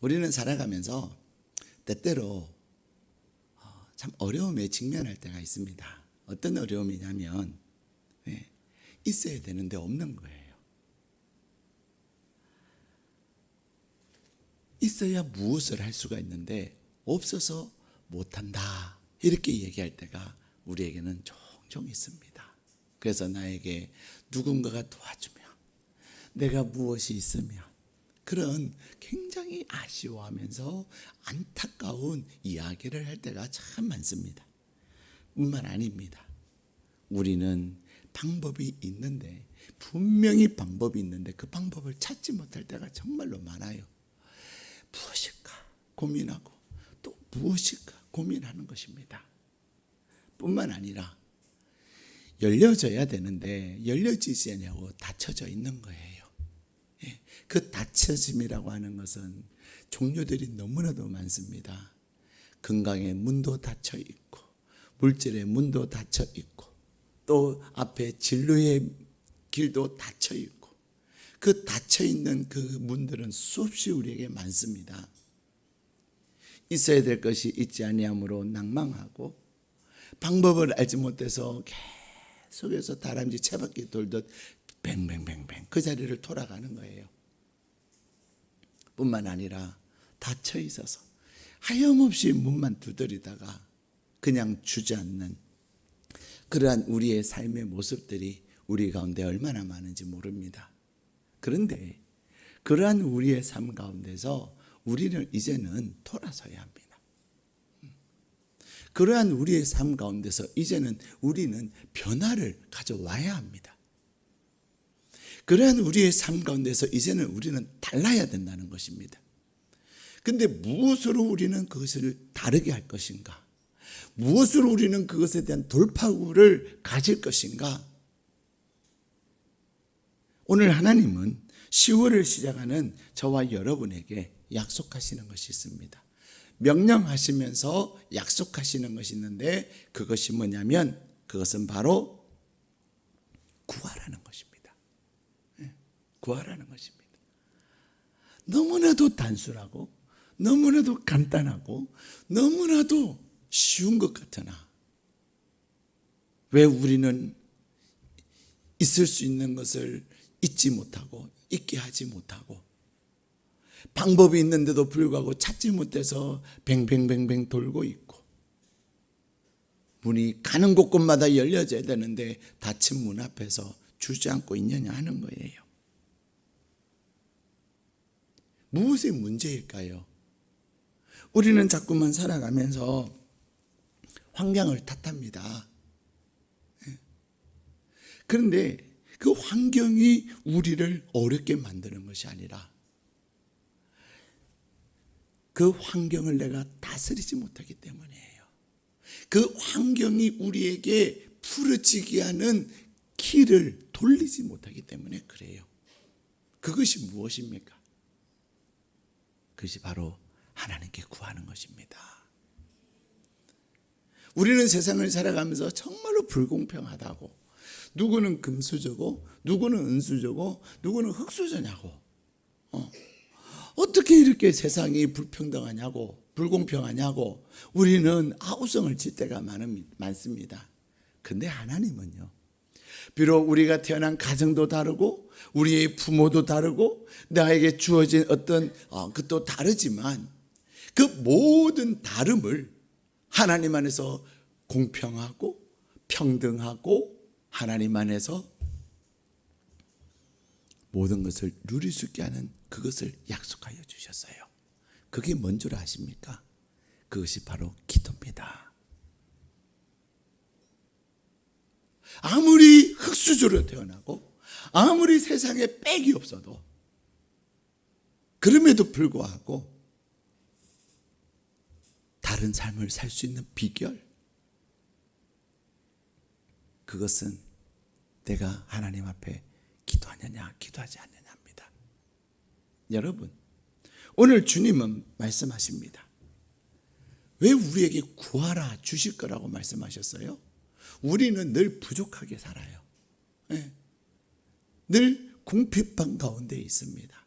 우리는 살아가면서 때때로 참 어려움에 직면할 때가 있습니다. 어떤 어려움이냐면 있어야 되는데 없는 거예요. 있어야 무엇을 할 수가 있는데 없어서 못한다, 이렇게 얘기할 때가 우리에게는 종종 있습니다. 그래서 나에게 누군가가 도와주면, 내가 무엇이 있으면, 그런 굉장히 아쉬워하면서 안타까운 이야기를 할 때가 참 많습니다. 뿐만 아닙니다. 우리는 방법이 있는데, 분명히 방법이 있는데 그 방법을 찾지 못할 때가 정말로 많아요. 무엇일까 고민하고 또 무엇일까 고민하는 것입니다. 뿐만 아니라 열려져야 되는데 열려지지 않냐고 닫혀져 있는 거예요. 그 닫혀짐이라고 하는 것은 종류들이 너무나도 많습니다. 건강의 문도 닫혀 있고, 물질의 문도 닫혀 있고, 또 앞에 진로의 길도 닫혀 있고, 그 닫혀 있는 그 문들은 수없이 우리에게 많습니다. 있어야 될 것이 있지 아니함으로 낭망하고, 방법을 알지 못해서 계속해서 다람쥐 채바퀴 돌듯 뱅뱅뱅뱅 그 자리를 돌아가는 거예요. 뿐만 아니라 닫혀 있어서 하염없이 문만 두드리다가 그냥 주저앉는 그러한 우리의 삶의 모습들이 우리 가운데 얼마나 많은지 모릅니다. 그런데 그러한 우리의 삶 가운데서 우리는 이제는 돌아서야 합니다. 그러한 우리의 삶 가운데서 이제는 우리는 변화를 가져와야 합니다. 그러한 우리의 삶 가운데서 이제는 우리는 달라야 된다는 것입니다. 그런데 무엇으로 우리는 그것을 다르게 할 것인가? 무엇으로 우리는 그것에 대한 돌파구를 가질 것인가? 오늘 하나님은 10월을 시작하는 저와 여러분에게 약속하시는 것이 있습니다. 명령하시면서 약속하시는 것이 있는데, 그것이 뭐냐면 그것은 바로 구하라는 것입니다. 구하라는 것입니다. 너무나도 단순하고 너무나도 간단하고 너무나도 쉬운 것 같으나, 왜 우리는 있을 수 있는 것을 잊지 못하고 잊게 하지 못하고, 방법이 있는데도 불구하고 찾지 못해서 뱅뱅뱅뱅 돌고 있고, 문이 가는 곳곳마다 열려져야 되는데 닫힌 문 앞에서 주저앉고 있느냐 하는 거예요. 무엇의 문제일까요? 우리는 자꾸만 살아가면서 환경을 탓합니다. 그런데 그 환경이 우리를 어렵게 만드는 것이 아니라, 그 환경을 내가 다스리지 못하기 때문이에요. 그 환경이 우리에게 부르짖게 하는 키를 돌리지 못하기 때문에 그래요. 그것이 무엇입니까? 그것이 바로 하나님께 구하는 것입니다. 우리는 세상을 살아가면서 정말로 불공평하다고, 누구는 금수저고 누구는 은수저고 누구는 흙수저냐고, 어떻게 이렇게 세상이 불평등하냐고, 불공평하냐고 우리는 아우성을 칠 때가 많습니다. 근데 하나님은요, 비록 우리가 태어난 가정도 다르고 우리의 부모도 다르고 나에게 주어진 어떤 그것도 다르지만, 그 모든 다름을 하나님 안에서 공평하고 평등하고 하나님 안에서 모든 것을 누릴 수 있게 하는 그것을 약속하여 주셨어요. 그게 뭔 줄 아십니까? 그것이 바로 기도입니다. 아무리 흙수저로 태어나고 아무리 세상에 빽이 없어도, 그럼에도 불구하고 다른 삶을 살 수 있는 비결, 그것은 내가 하나님 앞에 기도하느냐 기도하지 않느냐입니다. 여러분, 오늘 주님은 말씀하십니다. 왜 우리에게 구하라 주실 거라고 말씀하셨어요? 우리는 늘 부족하게 살아요. 늘 궁핍한 가운데 있습니다.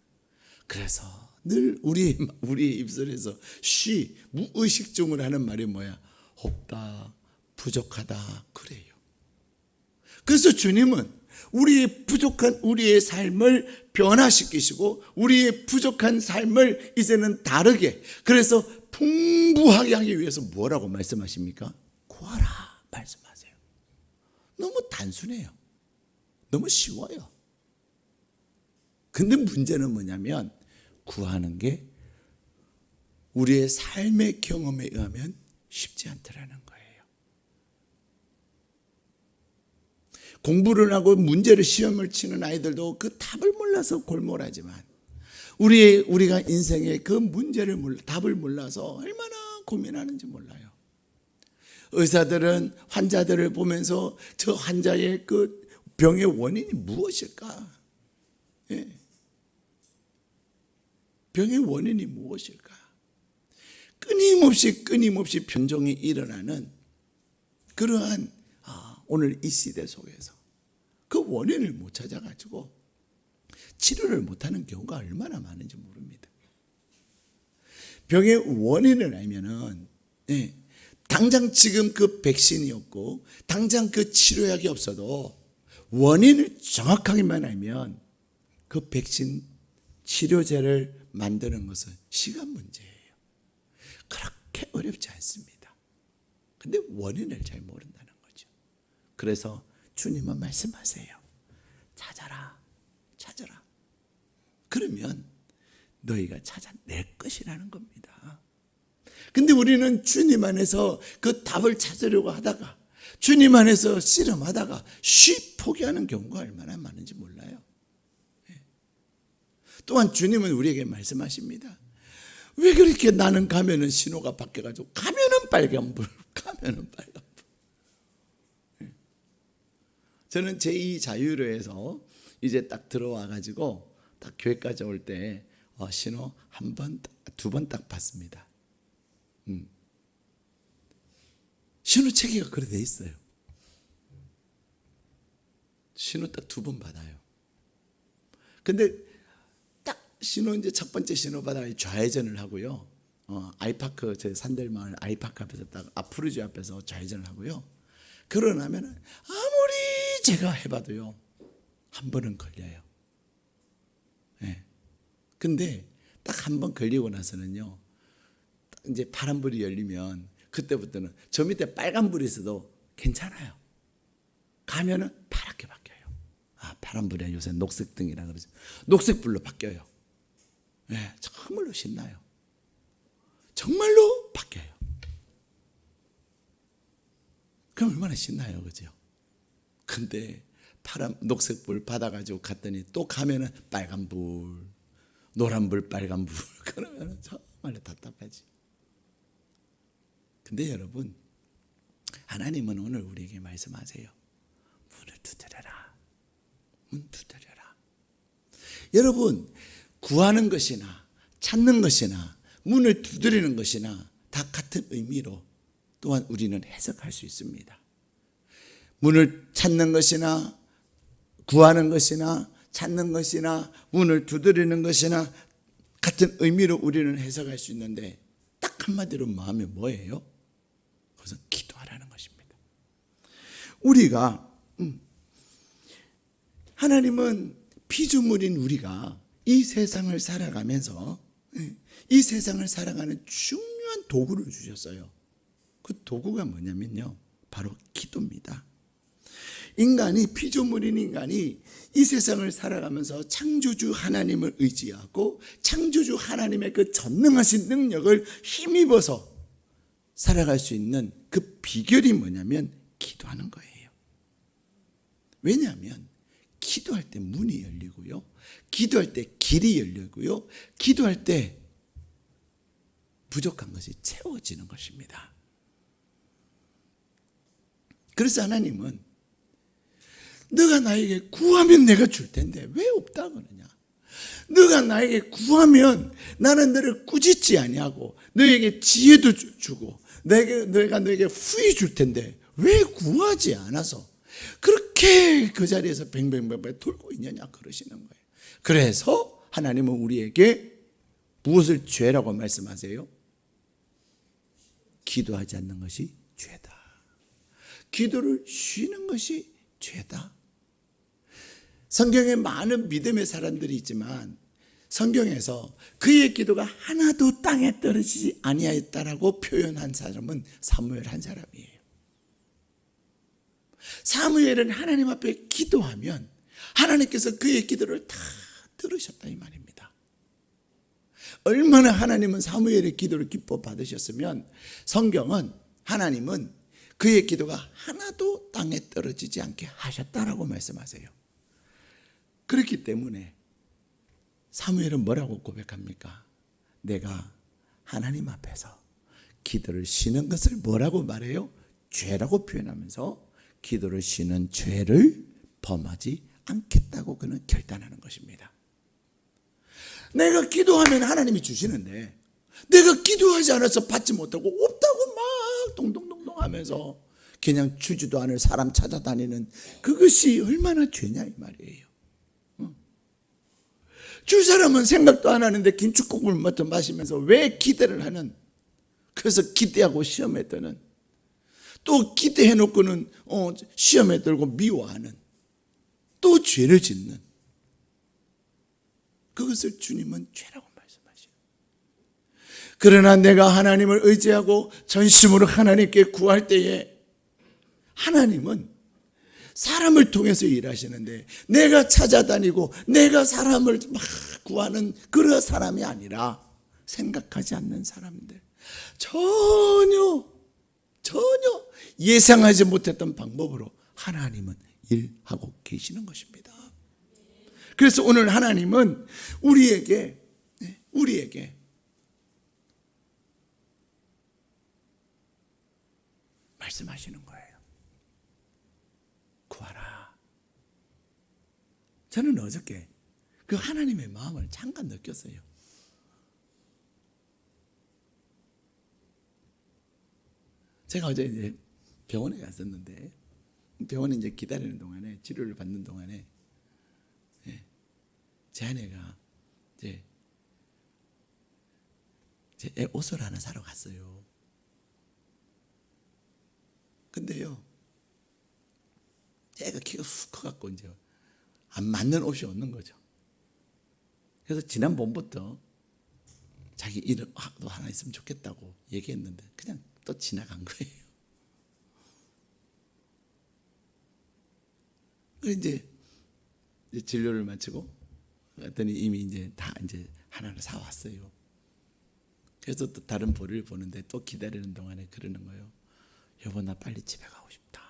그래서 늘 우리의 입술에서 무의식중으로 하는 말이 뭐야? 없다, 부족하다, 그래요. 그래서 주님은 우리의 부족한 우리의 삶을 변화시키시고 우리의 부족한 삶을 이제는 다르게, 그래서 풍부하게 하기 위해서 뭐라고 말씀하십니까? 구하라 말씀하세요. 너무 단순해요. 너무 쉬워요. 근데 문제는 뭐냐면 구하는 게 우리의 삶의 경험에 의하면 쉽지 않더라는 거예요. 공부를 하고 문제를 시험을 치는 아이들도 그 답을 몰라서 골몰하지만 우리가 인생의 그 문제를 답을 몰라서 얼마나 고민하는지 몰라요. 의사들은 환자들을 보면서 저 환자의 그 병의 원인이 무엇일까? 예. 병의 원인이 무엇일까? 끊임없이 변종이 일어나는 그러한 오늘 이 시대 속에서 그 원인을 못 찾아가지고 치료를 못하는 경우가 얼마나 많은지 모릅니다. 병의 원인을 알면은 당장 지금 그 백신이 없고 당장 그 치료약이 없어도 원인을 정확하게만 알면 그 백신 치료제를 만드는 것은 시간 문제예요. 그렇게 어렵지 않습니다. 근데 원인을 잘 모른다는 거죠. 그래서 주님은 말씀하세요. 찾아라. 그러면 너희가 찾아낼 것이라는 겁니다. 근데 우리는 주님 안에서 그 답을 찾으려고 하다가 주님 안에서 씨름하다가 포기하는 경우가 얼마나 많은지 몰라요. 또한 주님은 우리에게 말씀하십니다. 왜 그렇게 나는 가면은 신호가 바뀌어가지고 가면은 빨간불. 저는 제2 자유로에서 이제 딱 들어와가지고 딱 교회까지 올 때 신호 한 번, 두 번 딱 봤습니다. 신호 체계가 그래 돼 있어요. 신호 딱 두 번 받아요. 근데 딱 신호 이제 첫 번째 신호 받아 좌회전을 하고요. 아이파크 제 산들마을 아이파크 앞에서 딱 아프르지 앞에서 좌회전을 하고요. 그러고 나면 아무리 제가 해봐도요 한 번은 걸려요. 근데 딱 한 번 걸리고 나서는요, 이제 파란불이 열리면 그때부터는 저 밑에 빨간불이 있어도 괜찮아요. 가면은 파랗게 바뀌어요. 파란불이 요새 녹색등이라 그러죠. 녹색불로 바뀌어요. 정말로 신나요. 정말로 바뀌어요. 그럼 얼마나 신나요, 그죠? 근데 녹색불 받아가지고 갔더니 또 가면은 빨간불, 노란불, 빨간불. 그러면 정말 답답하지. 근데 여러분, 하나님은 오늘 우리에게 말씀하세요. 문을 두드려라. 문 두드려라. 여러분, 구하는 것이나 찾는 것이나 문을 두드리는 것이나 다 같은 의미로 또한 우리는 해석할 수 있습니다. 문을 찾는 것이나 구하는 것이나 찾는 것이나 문을 두드리는 것이나 같은 의미로 우리는 해석할 수 있는데 딱 한마디로 마음이 뭐예요? 그것은 기도하라는 것입니다. 우리가 하나님은 피조물인 우리가 이 세상을 살아가면서 이 세상을 살아가는 중요한 도구를 주셨어요. 그 도구가 뭐냐면요, 바로 기도입니다. 피조물인 인간이 이 세상을 살아가면서 창조주 하나님을 의지하고 창조주 하나님의 그 전능하신 능력을 힘입어서 살아갈 수 있는 그 비결이 뭐냐면 기도하는 거예요. 왜냐하면 기도할 때 문이 열리고요, 기도할 때 길이 열리고요, 기도할 때 부족한 것이 채워지는 것입니다. 그래서 하나님은 너가 나에게 구하면 내가 줄 텐데 왜 없다 그러냐? 너가 나에게 구하면 나는 너를 꾸짖지 아니하고 너에게 지혜도 주고 내가 너에게 후히 줄 텐데 왜 구하지 않아서 그렇게 그 자리에서 뱅뱅뱅뱅 돌고 있느냐 그러시는 거예요. 그래서 하나님은 우리에게 무엇을 죄라고 말씀하세요? 기도하지 않는 것이 죄다. 기도를 쉬는 것이 죄다. 성경에 많은 믿음의 사람들이 있지만 성경에서 그의 기도가 하나도 땅에 떨어지지 아니하였다라고 표현한 사람은 사무엘 한 사람이에요. 사무엘은 하나님 앞에 기도하면 하나님께서 그의 기도를 다 들으셨다 이 말입니다. 얼마나 하나님은 사무엘의 기도를 기뻐 받으셨으면 성경은 하나님은 그의 기도가 하나도 땅에 떨어지지 않게 하셨다라고 말씀하세요. 그렇기 때문에 사무엘은 뭐라고 고백합니까? 내가 하나님 앞에서 기도를 쉬는 것을 뭐라고 말해요? 죄라고 표현하면서 기도를 쉬는 죄를 범하지 않겠다고 그는 결단하는 것입니다. 내가 기도하면 하나님이 주시는데 내가 기도하지 않아서 받지 못하고 없다고 막 동동동동 하면서 그냥 주지도 않을 사람 찾아다니는 그것이 얼마나 죄냐 이 말이에요. 줄 사람은 생각도 안 하는데 김칫국물 먼저 마시면서 왜 기대를 하는, 그래서 기대하고 시험에 드는, 또 기대해놓고는 시험에 들고 미워하는, 또 죄를 짓는, 그것을 주님은 죄라고 말씀하시죠. 그러나 내가 하나님을 의지하고 전심으로 하나님께 구할 때에 하나님은 사람을 통해서 일하시는데 내가 찾아다니고 내가 사람을 막 구하는 그런 사람이 아니라 생각하지 않는 사람들, 전혀 예상하지 못했던 방법으로 하나님은 일하고 계시는 것입니다. 그래서 오늘 하나님은 우리에게 말씀하시는 거예요. 구하라. 저는 어저께 그 하나님의 마음을 잠깐 느꼈어요. 제가 어제 이제 병원에 갔었는데, 병원에 이제 기다리는 동안에, 치료를 받는 동안에 제 아내가 제 애 옷을 하나 사러 갔어요. 근데요, 애가 키가 훅 커갖고 이제 안 맞는 옷이 없는 거죠. 그래서 지난번부터 자기 이름 너 하나 있으면 좋겠다고 얘기했는데 그냥 또 지나간 거예요. 이제 진료를 마치고 갔더니 이미 이제 다 이제 하나를 사왔어요. 그래서 또 다른 볼을 보는데 또 기다리는 동안에 그러는 거예요. 여보, 나 빨리 집에 가고 싶다.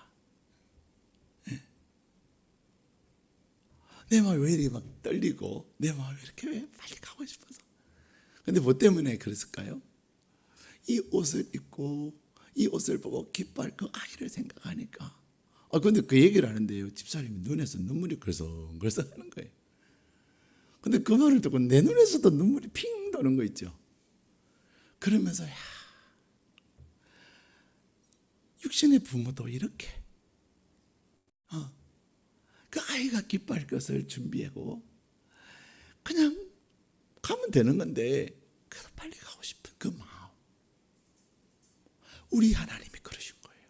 내 마음이 왜 이렇게 막 떨리고 내 마음이 이렇게 왜 빨리 가고 싶어서. 근데 뭐 때문에 그랬을까요? 이 옷을 입고 이 옷을 보고 기뻐할 그 아이를 생각하니까. 근데 그 얘기를 하는데요, 집사님이 눈에서 눈물이 그래서 하는 거예요. 근데 그 말을 듣고 내 눈에서도 눈물이 핑 도는 거 있죠. 그러면서 육신의 부모도 이렇게 그 아이가 기뻐할 것을 준비하고 그냥 가면 되는 건데 그래도 빨리 가고 싶은 그 마음, 우리 하나님이 그러신 거예요.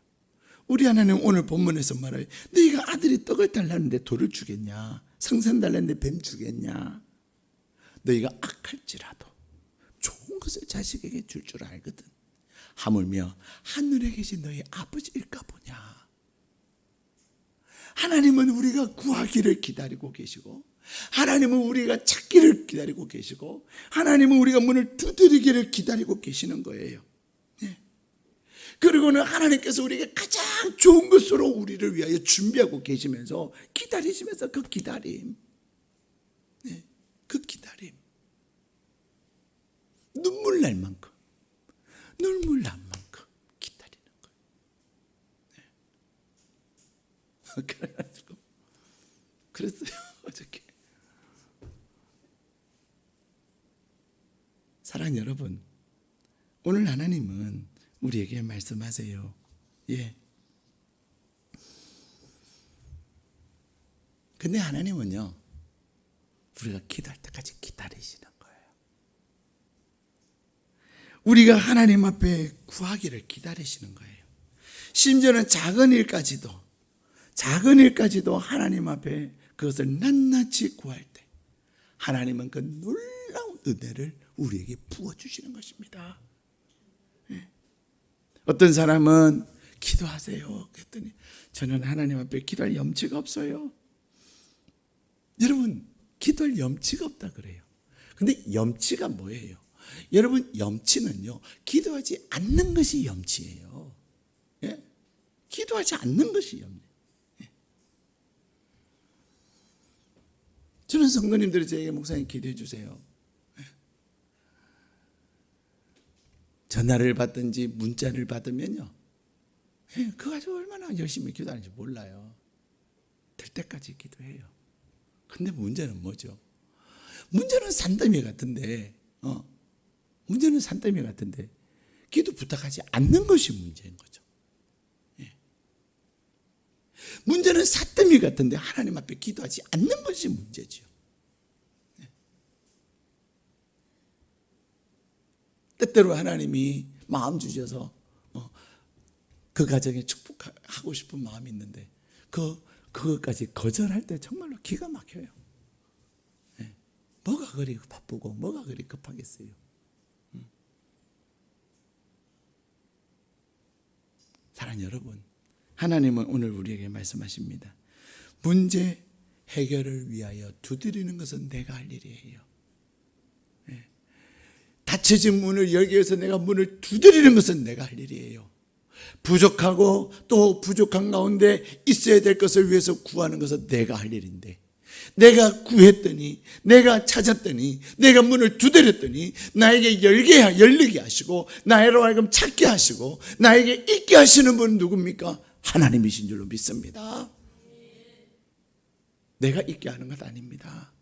우리 하나님 오늘 본문에서 말해요. 너희가 아들이 떡을 달라는데 돌을 주겠냐, 생선 달라는데 뱀 주겠냐. 너희가 악할지라도 좋은 것을 자식에게 줄 줄 알거든. 하물며 하늘에 계신 너희 아버지일까 보냐. 하나님은 우리가 구하기를 기다리고 계시고, 하나님은 우리가 찾기를 기다리고 계시고, 하나님은 우리가 문을 두드리기를 기다리고 계시는 거예요. 그리고는 하나님께서 우리에게 가장 좋은 것으로 우리를 위하여 준비하고 계시면서 기다리시면서 그 기다림, 눈물 날 만큼 기다리는 거예요. 그래가지고 그랬어요 어저께. 사랑 여러분, 오늘 하나님은 우리에게 말씀하세요. 근데 하나님은요, 우리가 기도할 때까지 기다리시는 거예요. 우리가 하나님 앞에 구하기를 기다리시는 거예요. 심지어는 작은 일까지도 하나님 앞에 그것을 낱낱이 구할 때 하나님은 그 놀라운 은혜를 우리에게 부어주시는 것입니다. 어떤 사람은 기도하세요 그랬더니 저는 하나님 앞에 기도할 염치가 없어요. 여러분, 기도할 염치가 없다 그래요. 근데 염치가 뭐예요? 여러분, 염치는요, 기도하지 않는 것이 염치예요. 예? 기도하지 않는 것이 염치. 예. 저는 성도님들이 저에게 목사님 기도해 주세요. 예. 전화를 받든지 문자를 받으면요, 예, 그거 가지고 얼마나 열심히 기도하는지 몰라요. 될 때까지 기도해요. 근데 문제는 뭐죠? 문제는 산더미 같은데, 문제는 산더미 같은데 기도 부탁하지 않는 것이 문제인 거죠. 예. 문제는 산더미 같은데 하나님 앞에 기도하지 않는 것이 문제죠. 예. 때때로 하나님이 마음 주셔서 그 가정에 축복하고 싶은 마음이 있는데 그것까지 거절할 때 정말로 기가 막혀요. 예. 뭐가 그리 바쁘고 뭐가 그리 급하겠어요. 사랑하는 여러분, 하나님은 오늘 우리에게 말씀하십니다. 문제 해결을 위하여 두드리는 것은 내가 할 일이에요. 예. 닫혀진 문을 열기 위해서 내가 문을 두드리는 것은 내가 할 일이에요. 부족하고 또 부족한 가운데 있어야 될 것을 위해서 구하는 것은 내가 할 일인데, 내가 구했더니, 내가 찾았더니, 내가 문을 두드렸더니 나에게 열리게 하시고 나로 하여금 찾게 하시고 나에게 있게 하시는 분은 누굽니까? 하나님이신 줄로 믿습니다. 내가 있게 하는 것 아닙니다.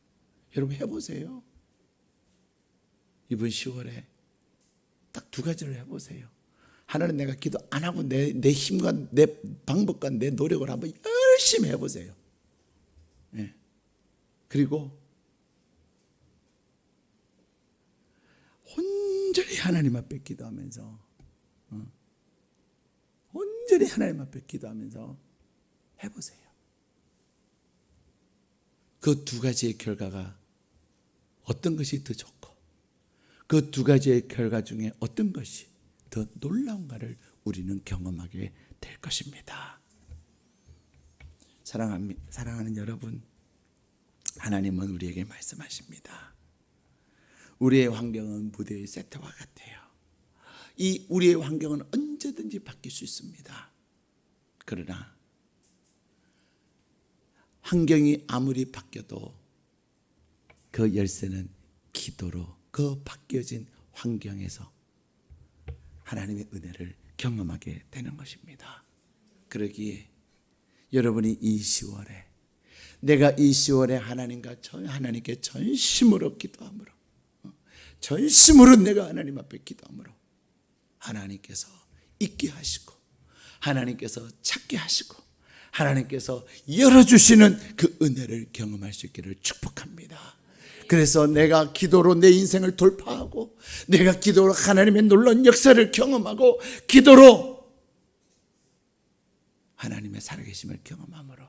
여러분 해보세요. 이번 10월에 딱 두 가지를 해보세요. 하나는 내가 기도 안 하고 내 힘과 내 방법과 내 노력을 한번 열심히 해보세요. 네. 그리고 온전히 하나님 앞에 기도하면서 온전히 하나님 앞에 기도하면서 해보세요. 그 두 가지의 결과가 어떤 것이 더 좋고 그 두 가지의 결과 중에 어떤 것이 더 놀라운가를 우리는 경험하게 될 것입니다. 사랑하는 여러분, 하나님은 우리에게 말씀하십니다. 우리의 환경은 무대의 세트와 같아요. 이 우리의 환경은 언제든지 바뀔 수 있습니다. 그러나 환경이 아무리 바뀌어도 그 열쇠는 기도로 그 바뀌어진 환경에서 하나님의 은혜를 경험하게 되는 것입니다. 그러기에 여러분이 이 10월에 내가 이 10월에 하나님께 전심으로 기도함으로, 전심으로 내가 하나님 앞에 기도함으로 하나님께서 있게 하시고 하나님께서 찾게 하시고 하나님께서 열어주시는 그 은혜를 경험할 수 있기를 축복합니다. 그래서 내가 기도로 내 인생을 돌파하고 내가 기도로 하나님의 놀라운 역사를 경험하고 기도로 하나님의 살아계심을 경험함으로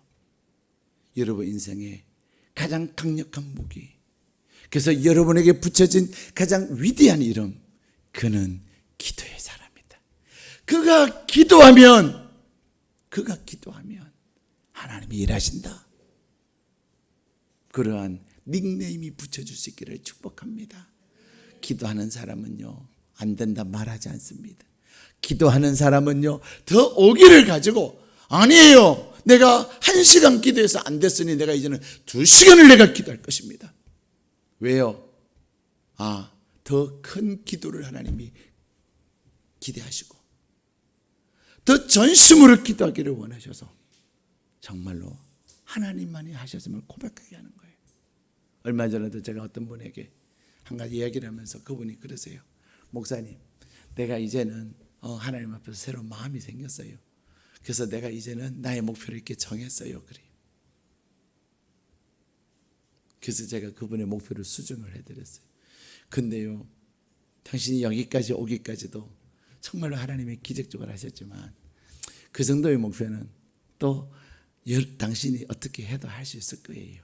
여러분 인생의 가장 강력한 무기, 그래서 여러분에게 붙여진 가장 위대한 이름, 그는 기도의 사람이다. 그가 기도하면 하나님이 일하신다. 그러한 닉네임이 붙여줄 수 있기를 축복합니다. 기도하는 사람은요, 안 된다 말하지 않습니다. 기도하는 사람은요, 더 오기를 가지고, 아니에요, 내가 1시간 기도해서 안 됐으니 내가 이제는 2시간을 내가 기도할 것입니다. 왜요? 더 큰 기도를 하나님이 기대하시고 더 전심으로 기도하기를 원하셔서 정말로 하나님만이 하셨음을 고백하게 하는 거예요. 얼마 전에도 제가 어떤 분에게 한 가지 이야기를 하면서 그분이 그러세요. 목사님, 내가 이제는 하나님 앞에서 새로운 마음이 생겼어요. 그래서 내가 이제는 나의 목표를 이렇게 정했어요. 그래요. 그래서 제가 그분의 목표를 수정을 해드렸어요. 근데요, 당신이 여기까지 오기까지도 정말로 하나님이 기적적으로 하셨지만 그 정도의 목표는 또 당신이 어떻게 해도 할 수 있을 거예요.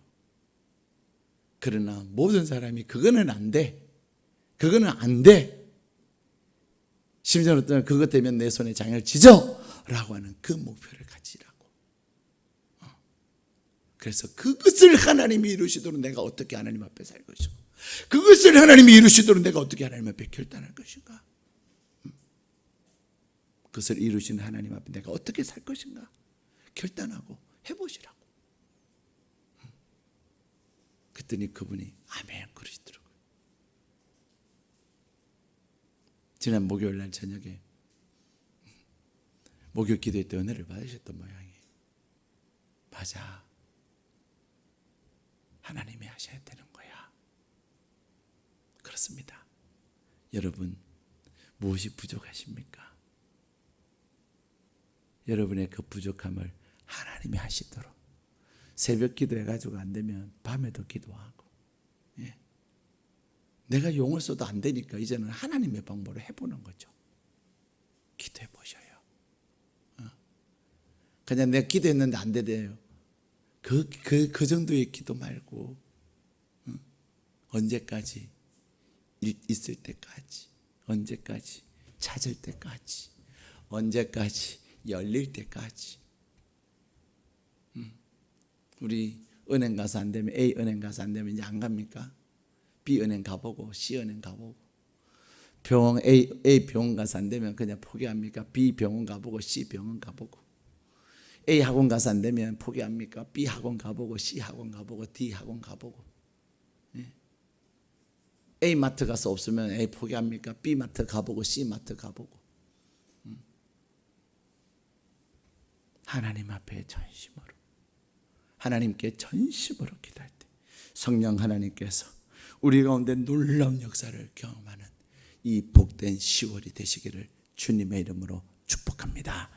그러나 모든 사람이 그거는 안 돼. 그거는 안 돼. 심지어 어떤 사람은 그것 때문에 내 손에 장애를 지져 라고 하는 그 목표를 가지라고. 그래서 그것을 하나님이 이루시도록 내가 어떻게 하나님 앞에 살 것이고, 그것을 하나님이 이루시도록 내가 어떻게 하나님 앞에 결단할 것인가, 그것을 이루시는 하나님 앞에 내가 어떻게 살 것인가 결단하고 해보시라고. 그랬더니 그분이 아멘 그러시더라고요. 지난 목요일 날 저녁에 목요 기도회 때 은혜를 받으셨던 모양이에요. 맞아, 하나님이 하셔야 되는 거야. 그렇습니다. 여러분 무엇이 부족하십니까? 여러분의 그 부족함을 하나님이 하시도록 새벽 기도해가지고 안 되면 밤에도 기도하고, 예. 내가 용을 써도 안 되니까 이제는 하나님의 방법으로 해보는 거죠. 기도해 보셔요. 그냥 내가 기도했는데 안 되대요. 그 정도의 기도 말고, 언제까지? 있을 때까지, 언제까지? 찾을 때까지, 언제까지? 열릴 때까지. 우리 은행 가서 안 되면, A 은행 가서 안 되면 이제 안 갑니까? B 은행 가보고 C 은행 가보고, 병원 A 병원 가서 안 되면 그냥 포기합니까? B 병원 가보고 C 병원 가보고, A 학원 가서 안 되면 포기합니까? B 학원 가보고 C 학원 가보고 D 학원 가보고, 예. A 마트 가서 없으면 A 포기합니까? B 마트 가보고 C 마트 가보고. 하나님 앞에 전심으로, 하나님께 전심으로 기도할 때 성령 하나님께서 우리 가운데 놀라운 역사를 경험하는 이 복된 10월이 되시기를 주님의 이름으로 축복합니다.